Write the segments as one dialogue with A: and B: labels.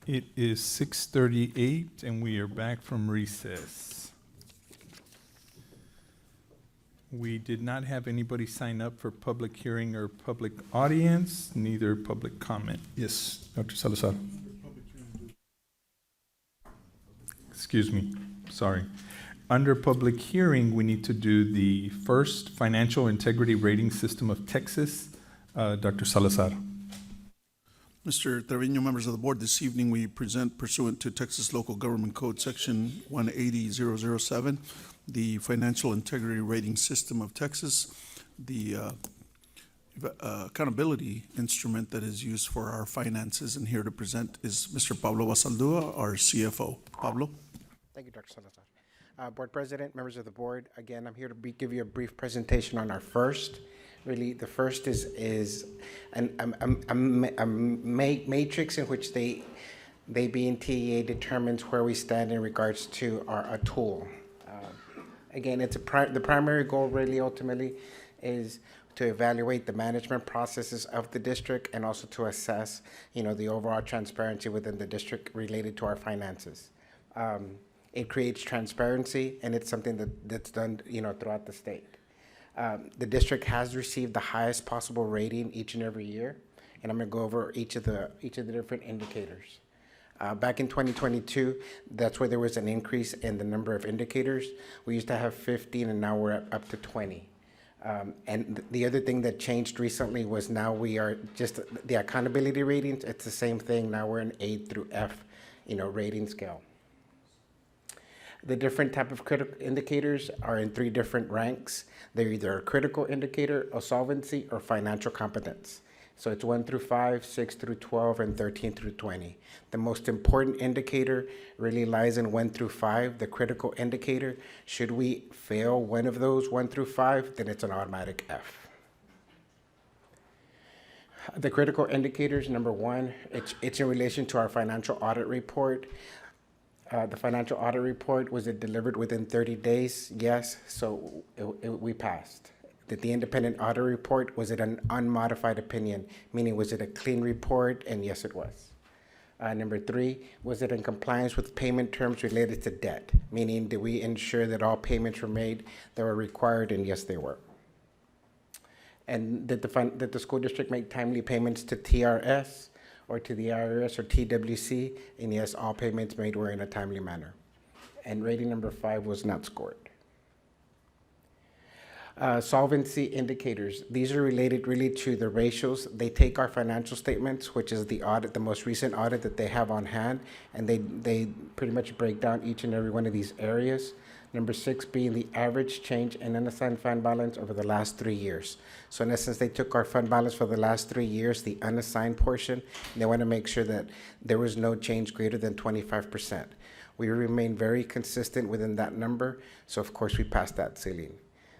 A: It is 6:38 and we are back from recess. We did not have anybody sign up for public hearing or public audience, neither public comment. Yes, Dr. Salazar. Excuse me, sorry. Under public hearing, we need to do the first financial integrity rating system of Texas. Dr. Salazar.
B: Mr. Trevino, members of the board, this evening we present pursuant to Texas Local Government Code Section 180007, the Financial Integrity Rating System of Texas, the accountability instrument that is used for our finances. And here to present is Mr. Pablo Basaldua, our CFO. Pablo?
C: Thank you, Dr. Salazar. Board President, members of the board, again, I'm here to give you a brief presentation on our first. Really, the first is a matrix in which they being TEA determines where we stand in regards to a tool. Again, it's the primary goal really ultimately is to evaluate the management processes of the district and also to assess, the overall transparency within the district related to our finances. It creates transparency, and it's something that's done, throughout the state. The district has received the highest possible rating each and every year, and I'm going to go over each of the different indicators. Back in 2022, that's where there was an increase in the number of indicators. We used to have 15, and now we're up to 20. And the other thing that changed recently was now we are just the accountability ratings. It's the same thing. Now we're an A through F, rating scale. The different type of critical indicators are in 3 different ranks. They're either a critical indicator, a solvency, or financial competence. So it's 1 through 5, 6 through 12, and 13 through 20. The most important indicator really lies in 1 through 5, the critical indicator. Should we fail one of those 1 through 5, then it's an automatic F. The critical indicators, number 1, it's in relation to our financial audit report. The financial audit report, was it delivered within 30 days? Yes, so we passed. Did the independent audit report, was it an unmodified opinion? Meaning, was it a clean report? And yes, it was. Number 3, was it in compliance with payment terms related to debt? Meaning, did we ensure that all payments were made that were required? And yes, they were. And did the school district make timely payments to TRS? Or to the IRS or TWC, and yes, all payments made were in a timely manner. And rating number 5 was not scored. Solvency indicators. These are related really to the ratios. They take our financial statements, which is the audit, the most recent audit that they have on hand, and they pretty much break down each and every one of these areas. Number 6 being the average change in unassigned fund balance over the last 3 years. So in essence, they took our fund balance for the last 3 years, the unassigned portion, and they want to make sure that there was no change greater than 25%. We remain very consistent within that number, so of course we passed that ceiling.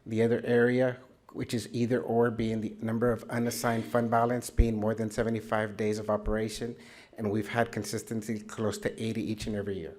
C: The other area, which is either or, being the number of unassigned fund balance being more than 75 days of operation, and we've had consistency close to 80 each and every year.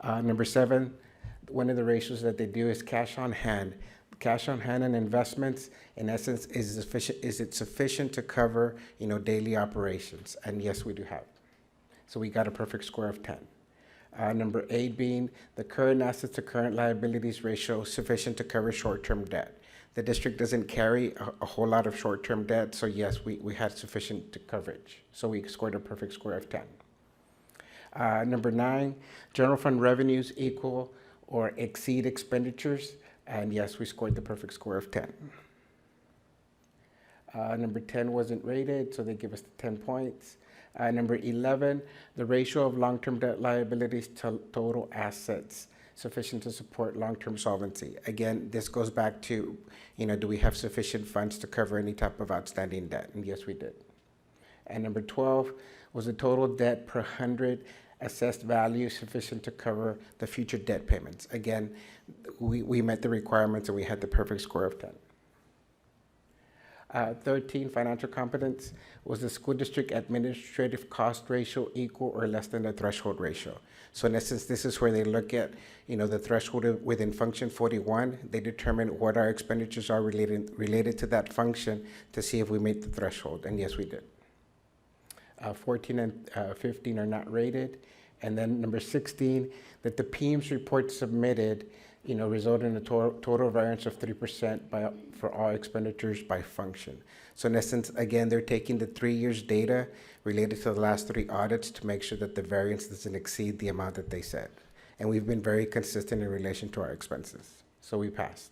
C: Number 7, one of the ratios that they do is cash on hand. Cash on hand and investments, in essence, is it sufficient to cover, daily operations? And yes, we do have. So we got a perfect score of 10. Number 8 being the current assets to current liabilities ratio sufficient to cover short-term debt. The district doesn't carry a whole lot of short-term debt, so yes, we had sufficient coverage. So we scored a perfect score of 10. Number 9, general fund revenues equal or exceed expenditures, and yes, we scored the perfect score of 10. Number 10 wasn't rated, so they give us the 10 points. Number 11, the ratio of long-term debt liabilities to total assets sufficient to support long-term solvency. Again, this goes back to, do we have sufficient funds to cover any type of outstanding debt? And yes, we did. And number 12 was the total debt per 100 assessed value sufficient to cover the future debt payments. Again, we met the requirements and we had the perfect score of 10. 13, financial competence, was the school district administrative cost ratio equal or less than the threshold ratio? So in essence, this is where they look at, the threshold within function 41. They determine what our expenditures are related to that function to see if we meet the threshold, and yes, we did. 14 and 15 are not rated. And then number 16, that the PM's report submitted, resulted in a total variance of 3% for all expenditures by function. So in essence, again, they're taking the 3 years data related to the last 3 audits to make sure that the variance doesn't exceed the amount that they said. And we've been very consistent in relation to our expenses. So we passed.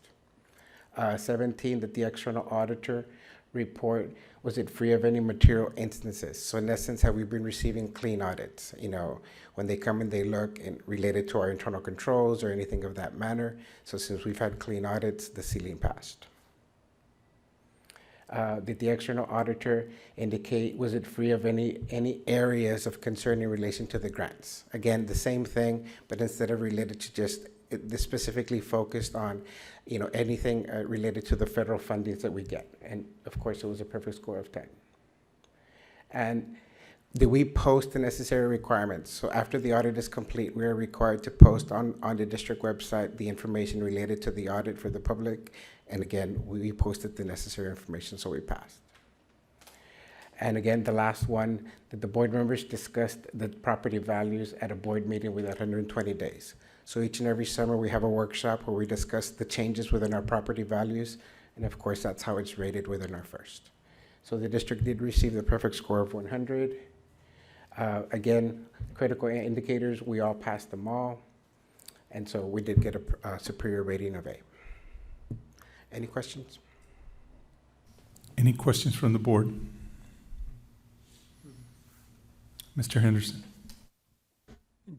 C: 17, that the external auditor report, was it free of any material instances? So in essence, have we been receiving clean audits? When they come and they look and related to our internal controls or anything of that manner. So since we've had clean audits, the ceiling passed. Did the external auditor indicate, was it free of any areas of concern in relation to the grants? Again, the same thing, but instead of related to just, this specifically focused on, anything related to the federal fundings that we get. And of course, it was a perfect score of 10. And do we post the necessary requirements? So after the audit is complete, we are required to post on the district website the information related to the audit for the public. And again, we posted the necessary information, so we passed. And again, the last one, that the board members discussed the property values at a board meeting within 120 days. So each and every summer, we have a workshop where we discuss the changes within our property values. And of course, that's how it's rated within our first. So the district did receive the perfect score of 100. Again, critical indicators, we all passed them all. And so we did get a superior rating of A. Any questions?
A: Any questions from the board? Mr. Henderson.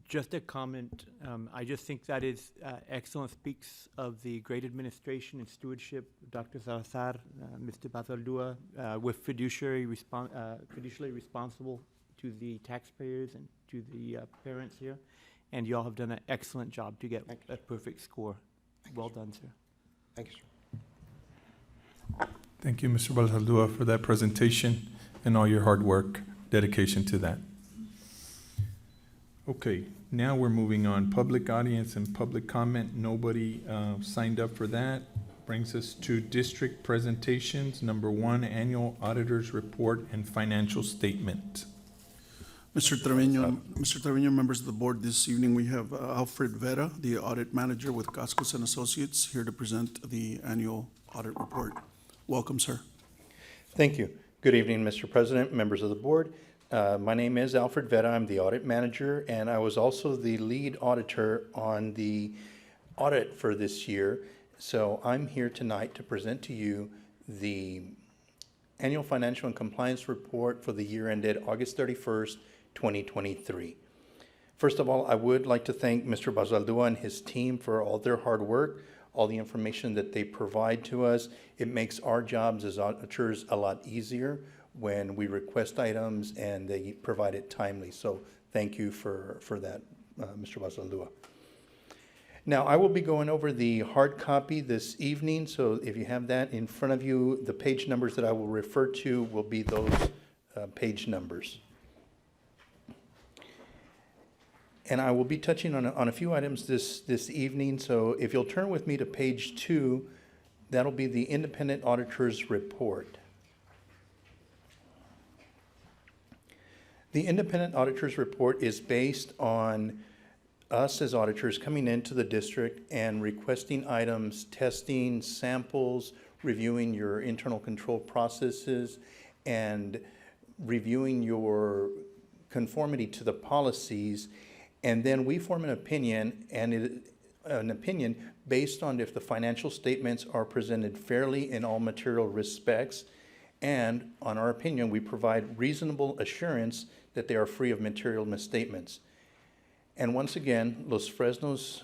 D: Just a comment. I just think that is excellent. Speaks of the great administration and stewardship of Dr. Salazar, Mr. Bazaldua, with fiduciary responsible to the taxpayers and to the parents here. And you all have done an excellent job to get a perfect score. Well done, sir.
C: Thank you, sir.
A: Thank you, Mr. Balsaldua, for that presentation and all your hard work, dedication to that. Okay, now we're moving on. Public audience and public comment. Nobody signed up for that. Brings us to district presentations. Number 1, annual auditor's report and financial statement.
B: Mr. Trevino, members of the board, this evening we have Alfred Vera, the audit manager with Gascos and Associates, here to present the annual audit report. Welcome, sir.
E: Thank you. Good evening, Mr. President, members of the board. My name is Alfred Vera. I'm the audit manager, and I was also the lead auditor on the audit for this year. So I'm here tonight to present to you the annual financial and compliance report for the year ended August 31st, 2023. First of all, I would like to thank Mr. Bazaldua and his team for all their hard work, all the information that they provide to us. It makes our jobs as auditors a lot easier when we request items and they provide it timely. So thank you for that, Mr. Bazaldua. Now, I will be going over the hard copy this evening, so if you have that in front of you, the page numbers that I will refer to will be those page numbers. And I will be touching on a few items this evening, so if you'll turn with me to page 2, that'll be the independent auditor's report. The independent auditor's report is based on us as auditors coming into the district and requesting items, testing samples, reviewing your internal control processes, and reviewing your conformity to the policies. And then we form an opinion, and an opinion based on if the financial statements are presented fairly in all material respects, and on our opinion, we provide reasonable assurance that they are free of material misstatements. And once again, Los Fresnos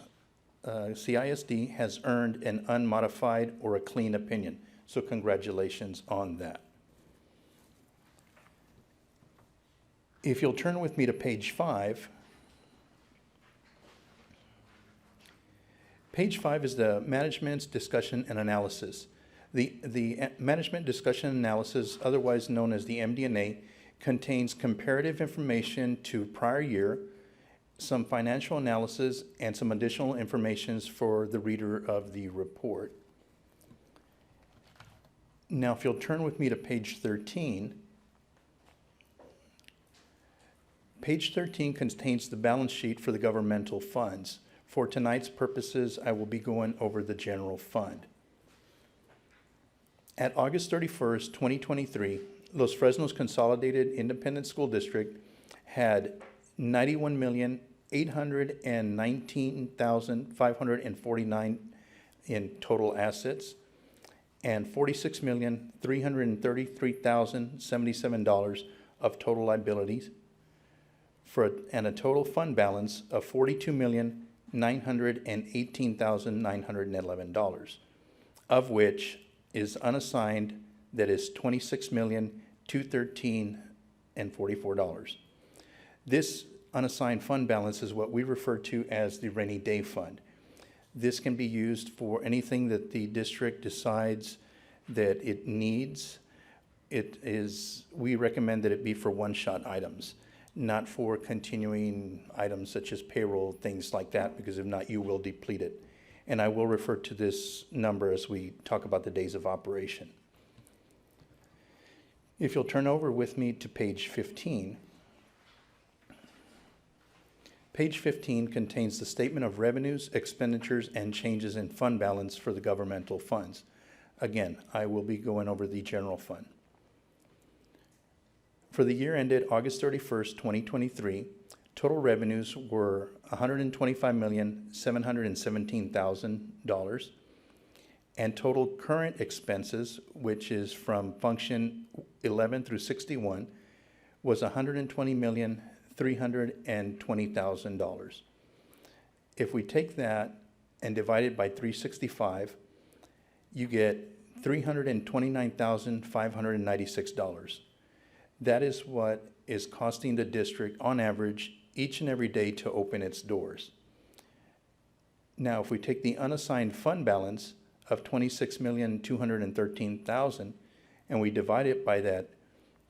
E: CISD has earned an unmodified or a clean opinion. So congratulations on that. If you'll turn with me to page 5. Page 5 is the management's discussion and analysis. The management discussion and analysis, otherwise known as the MD&A, contains comparative information to prior year, some financial analysis, and some additional information for the reader of the report. Now, if you'll turn with me to page 13, Page 13 contains the balance sheet for the governmental funds. For tonight's purposes, I will be going over the general fund. At August 31st, 2023, Los Fresnos Consolidated Independent School District had $91,819,549 in total assets and $46,333,077 of total liabilities and a total fund balance of $42,918,911, of which is unassigned that is $26,213,044. This unassigned fund balance is what we refer to as the rainy day fund. This can be used for anything that the district decides that it needs. We recommend that it be for one-shot items, not for continuing items such as payroll, things like that, because if not, you will deplete it. And I will refer to this number as we talk about the days of operation. If you'll turn over with me to page 15. Page 15 contains the statement of revenues, expenditures, and changes in fund balance for the governmental funds. Again, I will be going over the general fund. For the year ended August 31st, 2023, total revenues were $125,717,000, and total current expenses, which is from function 11 through 61, was $120,320,000. If we take that and divide it by 365, you get $329,596. That is what is costing the district on average each and every day to open its doors. Now, if we take the unassigned fund balance of $26,213,000 and we divide it by that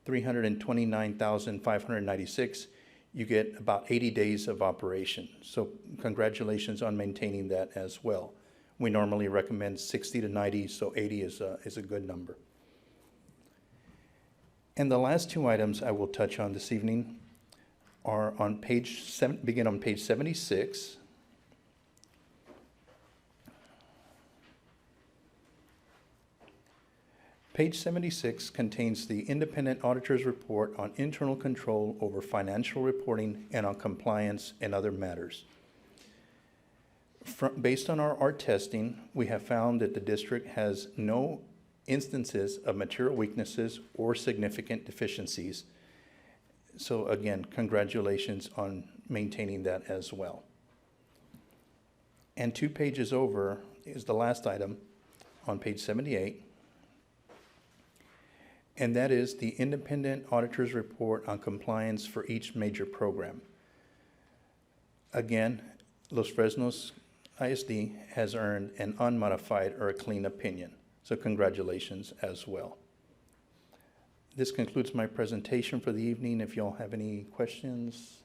E: $329,596, you get about 80 days of operation. So congratulations on maintaining that as well. We normally recommend 60 to 90, so 80 is a good number. And the last two items I will touch on this evening are on begin on page 76. Page 76 contains the independent auditor's report on internal control over financial reporting and on compliance and other matters. Based on our ART testing, we have found that the district has no instances of material weaknesses or significant deficiencies. So again, congratulations on maintaining that as well. And 2 pages over is the last item on page 78. And that is the independent auditor's report on compliance for each major program. Again, Los Fresnos ISD has earned an unmodified or a clean opinion. So congratulations as well. This concludes my presentation for the evening. If y'all have any questions.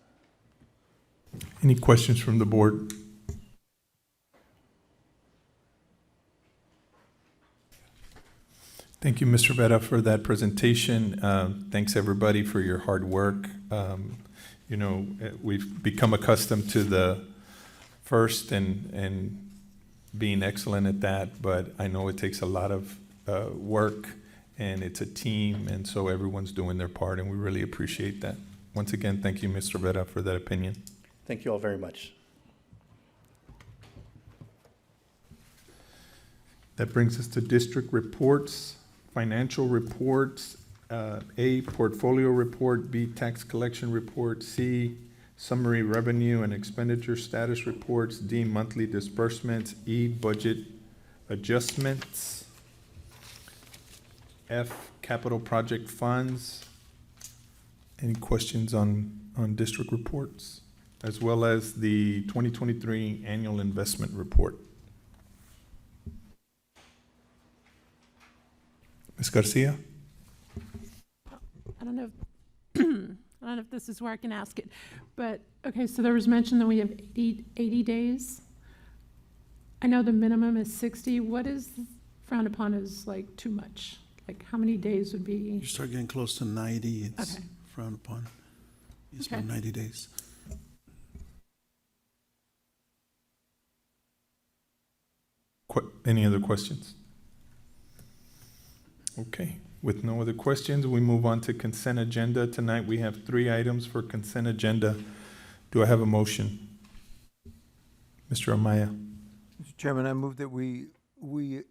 A: Any questions from the board? Thank you, Mr. Vera, for that presentation. Thanks, everybody, for your hard work. We've become accustomed to the first and being excellent at that, but I know it takes a lot of work, and it's a team, and so everyone's doing their part, and we really appreciate that. Once again, thank you, Mr. Vera, for that opinion.
E: Thank you all very much.
A: That brings us to district reports, financial reports, A, portfolio report, B, tax collection report, C, summary revenue and expenditure status reports, D, monthly disbursements, E, budget adjustments, F, capital project funds. Any questions on district reports, as well as the 2023 annual investment report? Ms. Garcia?
F: I don't know if this is where I can ask it, but, okay, so there was mention that we have 80 days. I know the minimum is 60. What is frowned upon as like too much? Like how many days would be?
B: You start getting close to 90, it's
F: Okay.
B: frowned upon. Yes, ma'am,
F: Okay.
B: 90 days.
A: Any other questions? Okay, with no other questions, we move on to consent agenda. Tonight, we have 3 items for consent agenda. Do I have a motion? Mr. Amaya,
G: Mr. Chairman, I move that we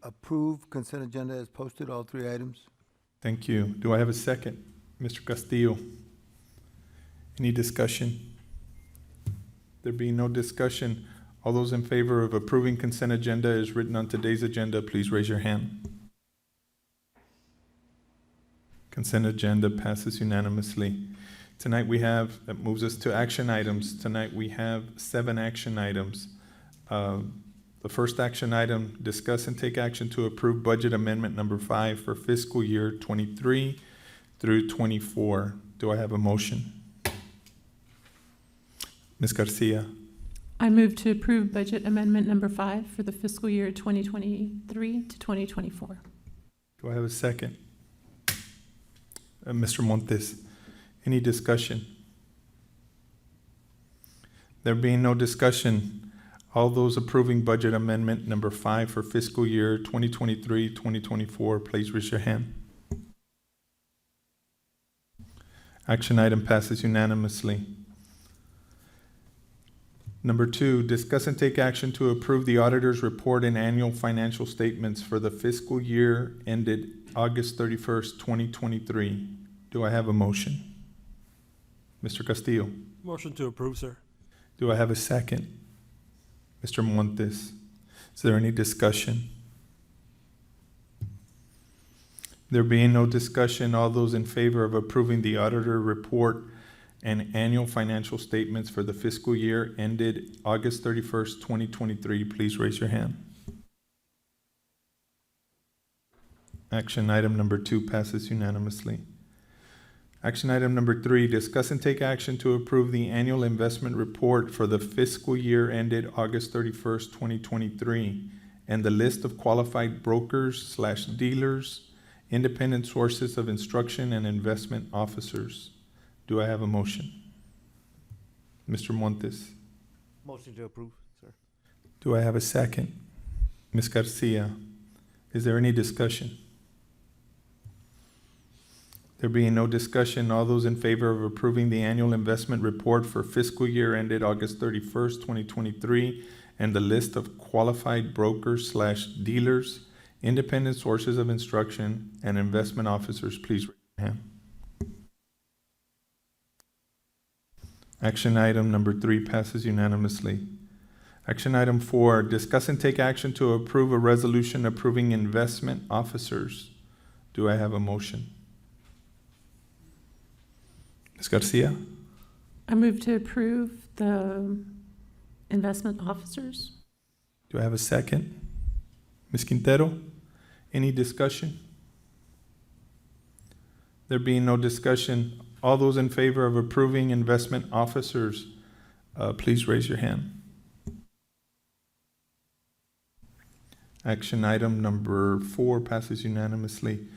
G: approve consent agenda as posted, all 3 items.
A: thank you. Do I have a second? Mr. Castillo? Any discussion? There being no discussion, all those in favor of approving consent agenda as written on today's agenda, please raise your hand. Consent agenda passes unanimously. Tonight we have, that moves us to action items. Tonight we have 7 action items. The first action item, discuss and take action to approve budget amendment number 5 for fiscal year 23 through 24. Do I have a motion? Ms. Garcia,
F: I move to approve budget amendment number 5 for the fiscal year 2023 to 2024.
A: do I have a second? Mr. Montes, any discussion? There being no discussion, all those approving budget amendment number 5 for fiscal year 2023-2024, please raise your hand. Action item passes unanimously. Number 2, discuss and take action to approve the auditor's report and annual financial statements for the fiscal year ended August 31st, 2023. Do I have a motion? Mr. Castillo,
H: Motion to approve, sir.
A: do I have a second? Mr. Montes, is there any discussion? There being no discussion, all those in favor of approving the auditor report and annual financial statements for the fiscal year ended August 31st, 2023, please raise your hand. Action item number 2 passes unanimously. Action item number 3, discuss and take action to approve the annual investment report for the fiscal year ended August 31st, 2023, and the list of qualified brokers/dealers, independent sources of instruction, and investment officers. Do I have a motion? Mr. Montes,
H: Motion to approve, sir.
A: do I have a second? Ms. Garcia, is there any discussion? There being no discussion, all those in favor of approving the annual investment report for fiscal year ended August 31st, 2023, and the list of qualified brokers/dealers, independent sources of instruction, and investment officers, please raise your hand. Action item number 3 passes unanimously. Action item 4, discuss and take action to approve a resolution approving investment officers. Do I have a motion? Ms. Garcia,
F: I move to approve the investment officers.
A: do I have a second? Ms. Quintero, any discussion? There being no discussion, all those in favor of approving investment officers, please raise your hand. Action item number 4 passes unanimously.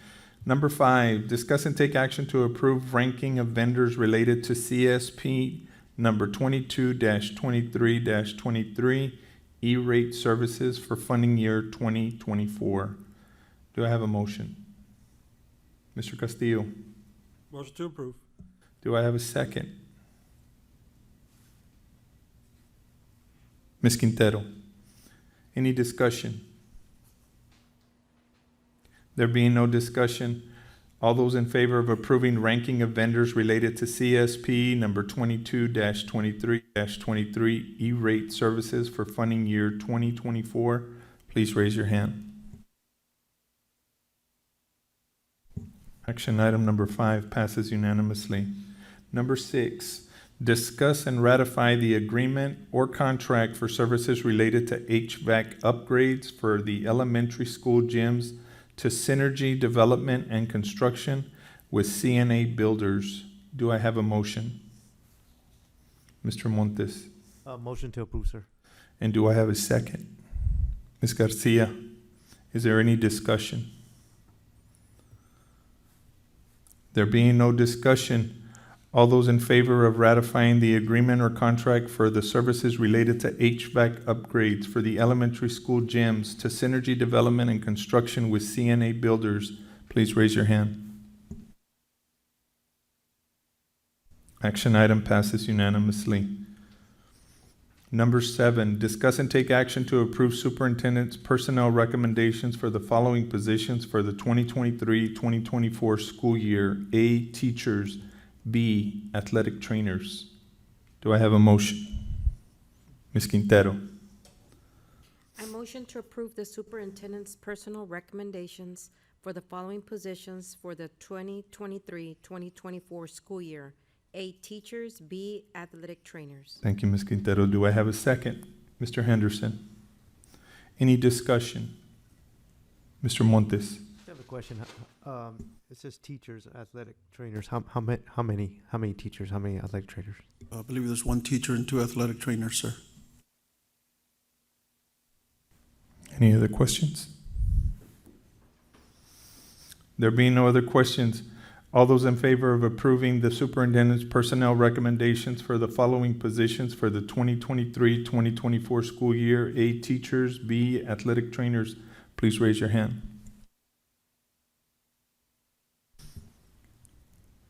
A: Number 5, discuss and take action to approve ranking of vendors related to CSP number 22-23-23, E-rate services for funding year 2024. Do I have a motion? Mr. Castillo,
H: Motion to approve.
A: do I have a second? Ms. Quintero, any discussion? There being no discussion, all those in favor of approving ranking of vendors related to CSP number 22-23-23 E-rate services for funding year 2024, please raise your hand. Action item number 5 passes unanimously. Number 6, discuss and ratify the agreement or contract for services related to HVAC upgrades for the elementary school gyms to Synergy Development and Construction with CNA Builders. Do I have a motion? Mr. Montes,
H: Motion to approve, sir.
A: and do I have a second? Ms. Garcia, is there any discussion? There being no discussion, All those in favor of ratifying the agreement or contract for the services related to HVAC upgrades for the elementary school gyms to Synergy Development and Construction with CNA Builders, please raise your hand. Action item passes unanimously. Number 7, discuss and take action to approve superintendent's personnel recommendations for the following positions for the 2023-2024 school year. A, teachers. B, athletic trainers. Do I have a motion? Ms. Quintero.
I: I motion to approve the superintendent's personal recommendations for the following positions for the 2023-2024 school year. A, teachers. B, athletic trainers.
A: Thank you, Ms. Quintero. Do I have a second? Mr. Henderson. Any discussion? Mr. Montes.
H: I have a question. It says teachers, athletic trainers. How many teachers? How many athletic trainers?
B: I believe there's 1 teacher and 2 athletic trainers, sir.
A: Any other questions? There being no other questions, all those in favor of approving the superintendent's personnel recommendations for the following positions for the 2023-2024 school year. A, teachers. B, athletic trainers, please raise your hand.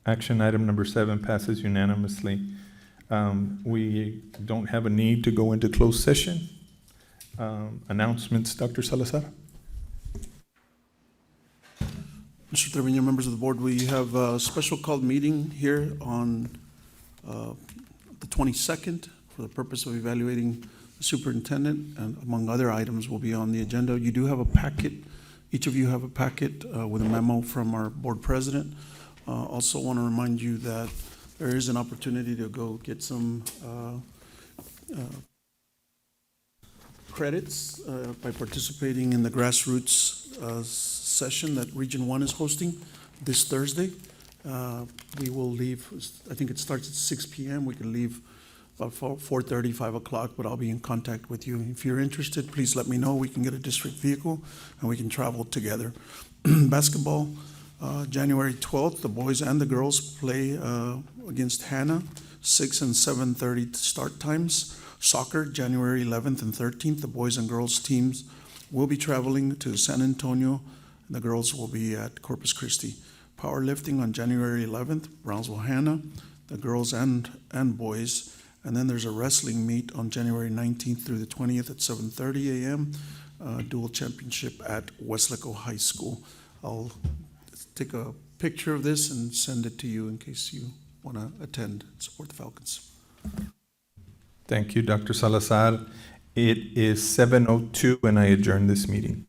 A: Action item number 7 passes unanimously. We don't have a need to go into closed session. Announcements, Dr. Salazar?
B: Mr. Trevino, members of the board, we have a special called meeting here on the 22nd for the purpose of evaluating the superintendent, and among other items will be on the agenda. You do have a packet. Each of you have a packet with a memo from our board president. Also want to remind you that there is an opportunity to go get some credits by participating in the grassroots session that Region 1 is hosting this Thursday. We will leave, I think it starts at 6 p.m. We can leave about 4:30, 5 o'clock, but I'll be in contact with you. If you're interested, please let me know. We can get a district vehicle and we can travel together. Basketball, January 12th, the boys and the girls play against Hannah, 6 and 7:30 start times. Soccer, January 11th and 13th, the boys and girls teams will be traveling to San Antonio. The girls will be at Corpus Christi. Powerlifting on January 11th, Brownsville Hannah, the girls and boys. And then there's a wrestling meet on January 19th through the 20th at 7:30 a.m., dual championship at Weslaco High School. I'll take a picture of this and send it to you in case you want to attend and support the Falcons.
A: Thank you, Dr. Salazar. It is 7:02 and I adjourn this meeting.